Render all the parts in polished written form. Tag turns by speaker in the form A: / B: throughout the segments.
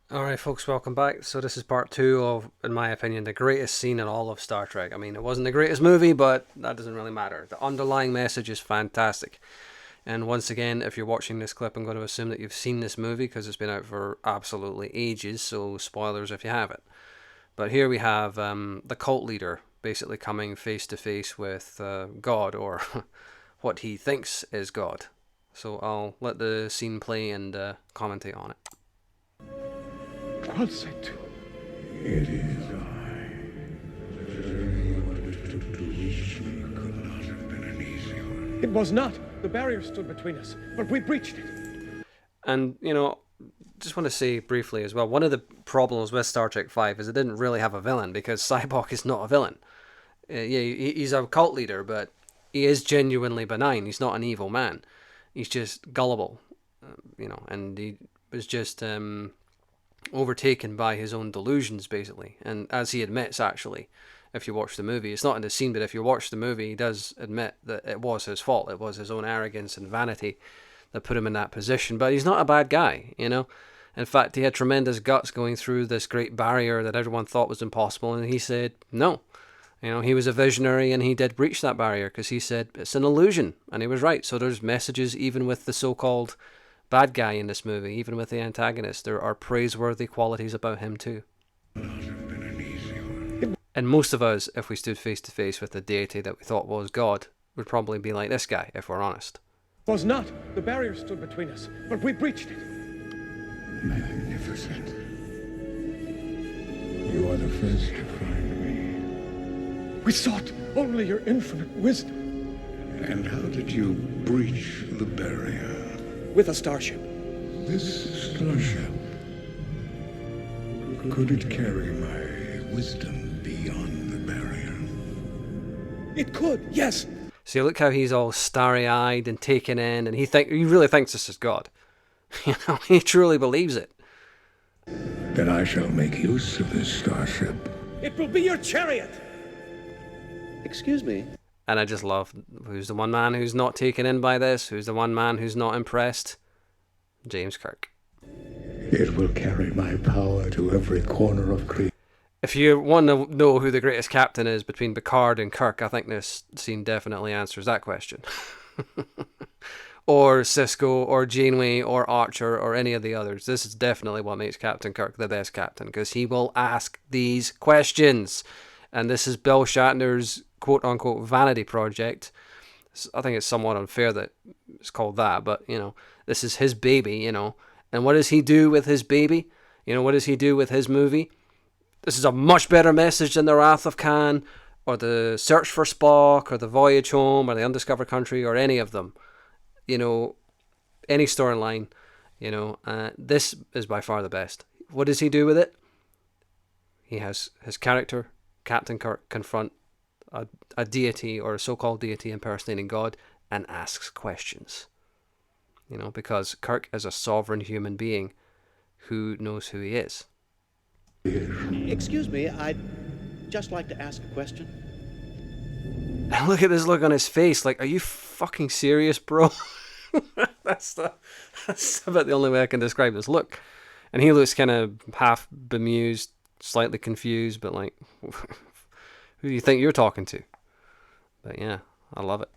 A: Alright folks, welcome back. So this is part two of, in my opinion, the greatest scene in all of Star Trek. I mean, it wasn't the greatest movie, but that doesn't really matter. The underlying message is fantastic. And once again, if you're watching this clip, I'm going to assume that you've seen this movie because it's been out for absolutely ages, so spoilers if you haven't. But here we have the cult leader basically coming face to face with God, or what he thinks is God. So I'll let the scene play and commentate on it.
B: God said to.
C: It is I. The journey you undertook to reach me could not have been an easy one.
B: It was not. The barrier stood between us, but we breached it.
A: And, you know, just want to say briefly as well, one of the problems with Star Trek V is it didn't really have a villain, because Cyborg is not a villain. Yeah, he's a cult leader, but he is genuinely benign. He's not an evil man. He's just gullible, and he was just overtaken by his own delusions, basically. And as he admits, actually, if you watch the movie, it's not in the scene, but if you watch the movie, he does admit that it was his fault. It was his own arrogance and vanity that put him in that position. But he's not a bad guy, you know. In fact, he had tremendous guts going through this great barrier that everyone thought was impossible, and he said no. You know, he was a visionary, and he did breach that barrier because he said it's an illusion, and he was right. So there's messages even with the so-called bad guy in this movie, even with the antagonist. There are praiseworthy qualities about him too. And most of us, if we stood face to face with a deity that we thought was God, would probably be like this guy, if we're honest.
B: It was not. The barrier stood between us, but we breached it.
C: Magnificent. You are the first to find me.
B: We sought only your infinite wisdom.
C: And how did you breach the barrier?
B: With a starship.
C: This starship, could it carry my wisdom beyond the barrier?
B: It could, yes.
A: See, look how he's all starry-eyed and taken in, and he really thinks this is God. You know, he truly believes it.
C: Then I shall make use of this starship.
B: It will be your chariot.
D: Excuse me.
A: And I just love, who's the one man who's not taken in by this? Who's the one man who's not impressed? James Kirk.
C: It will carry my power to every corner of creation.
A: If you want to know who the greatest captain is between Picard and Kirk, I think this scene definitely answers that question. Or Sisko, or Janeway, or Archer, or any of the others. This is definitely what makes Captain Kirk the best captain, because he will ask these questions. And this is Bill Shatner's quote-unquote vanity project. I think it's somewhat unfair that it's called that, but, you know, this is his baby, you know. And what does he do with his baby? You know, what does he do with his movie? This is a much better message than The Wrath of Khan, or The Search for Spock, or The Voyage Home, or The Undiscovered Country, or any of them. You know, any storyline, you know, this is by far the best. What does he do with it? He has his character, Captain Kirk, confront a deity, or a so-called deity impersonating God, and asks questions. You know, because Kirk is a sovereign human being who knows who he is.
D: Excuse me, I'd just like to ask a question.
A: And look at this look on his face, like, are you fucking serious, bro? That's about the only way I can describe this look. And he looks kind of half bemused, slightly confused, but like, who do you think you're talking to? But yeah, I love it.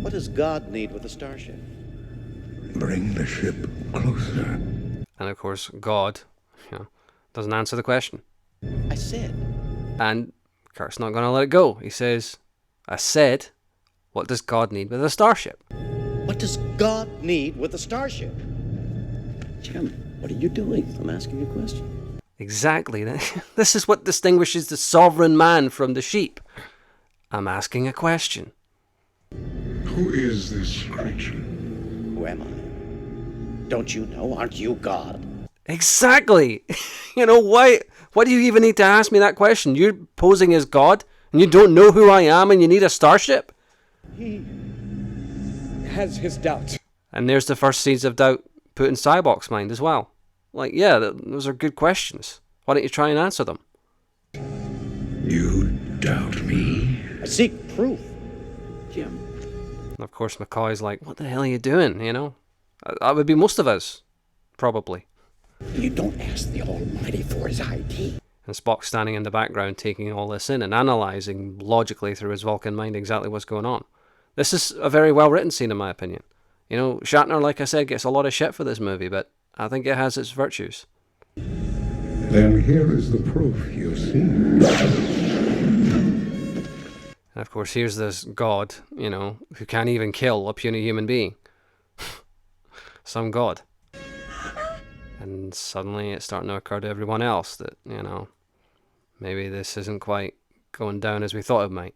D: What does God need with a starship?
C: Bring the ship closer.
A: And of course, God, you know, doesn't answer the question.
D: I said.
A: And Kirk's not going to let it go. He says, I said, what does God need with a starship?
D: What does God need with a starship? Jim, what are you doing? I'm asking a question.
A: Exactly. This is what distinguishes the sovereign man from the sheep. I'm asking a question.
C: Who is this creature?
D: Who am I? Don't you know? Aren't you God?
A: Exactly. You know, why do you even need to ask me that question? You're posing as God, and you don't know who I am, and you need a starship?
B: He has his doubts.
A: And there's the first seeds of doubt put in Cyborg's mind as well. Like, yeah, those are good questions. Why don't you try and answer them?
C: You doubt me?
D: I seek proof. Jim.
A: And of course, McCoy's like, what the hell are you doing, you know? That would be most of us, probably.
D: You don't ask the Almighty for his ID.
A: And Spock's standing in the background taking all this in and analysing logically through his Vulcan mind exactly what's going on. This is a very well written scene in my opinion. You know, Shatner, like I said, gets a lot of shit for this movie, but I think it has its virtues.
C: Then here is the proof, you see.
A: And of course, here's this god, you know, who can't even kill a puny human being. Some god. And suddenly it's starting to occur to everyone else that, you know, maybe this isn't quite going down as we thought it might.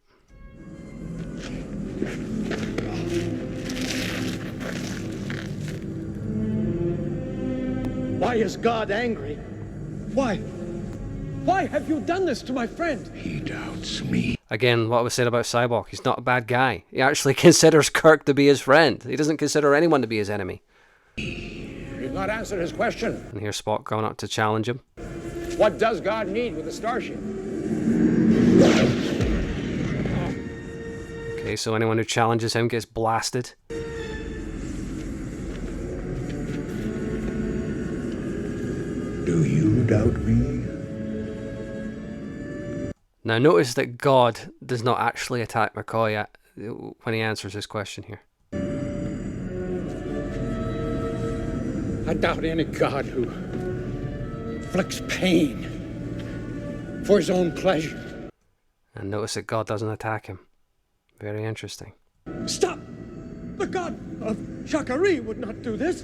B: Why is God angry? Why? Why have you done this to my friend?
C: He doubts me.
A: Again, what was said about Cyborg, he's not a bad guy. He actually considers Kirk to be his friend. He doesn't consider anyone to be his enemy.
B: You've not answered his question.
A: And here's Spock going up to challenge him.
B: What does God need with the starship?
A: Okay, so anyone who challenges him gets blasted.
C: Do you doubt me?
A: Now notice that God does not actually attack McCoy when he answers his question here.
B: I doubt any God who inflicts pain for his own pleasure.
A: And notice that God doesn't attack him. Very interesting.
B: Stop! The God of Shakari would not do this.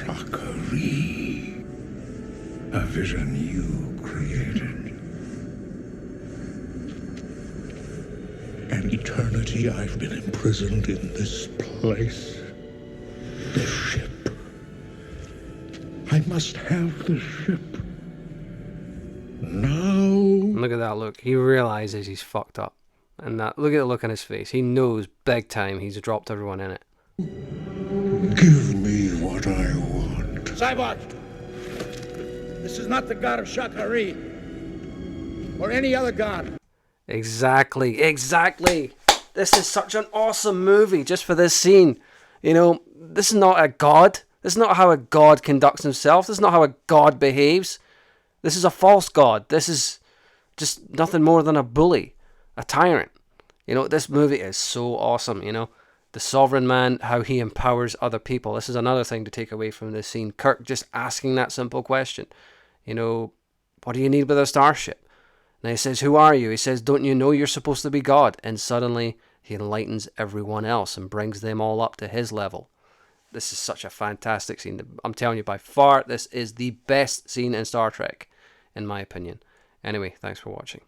C: Shakari. A vision you created. An eternity I've been imprisoned in this place. The ship. I must have the ship. Now.
A: Look at that look. He realizes he's fucked up. And that, look at the look on his face. He knows big time he's dropped everyone in it.
C: Give me what I want.
B: Cyborg! This is not the God of Shakari. Or any other God.
A: Exactly. This is such an awesome movie just for this scene. You know, this is not a god. This is not how a god conducts himself. This is not how a god behaves. This is a false god. This is just nothing more than a bully, a tyrant. You know, this movie is so awesome, you know. The Sovereign Man, how he empowers other people. This is another thing to take away from this scene. Kirk just asking that simple question. You know, what do you need with a starship? And he says, who are you? He says, don't you know you're supposed to be God? And suddenly he enlightens everyone else and brings them all up to his level. This is such a fantastic scene. I'm telling you, by far, this is the best scene in Star Trek, in my opinion. Anyway, thanks for watching.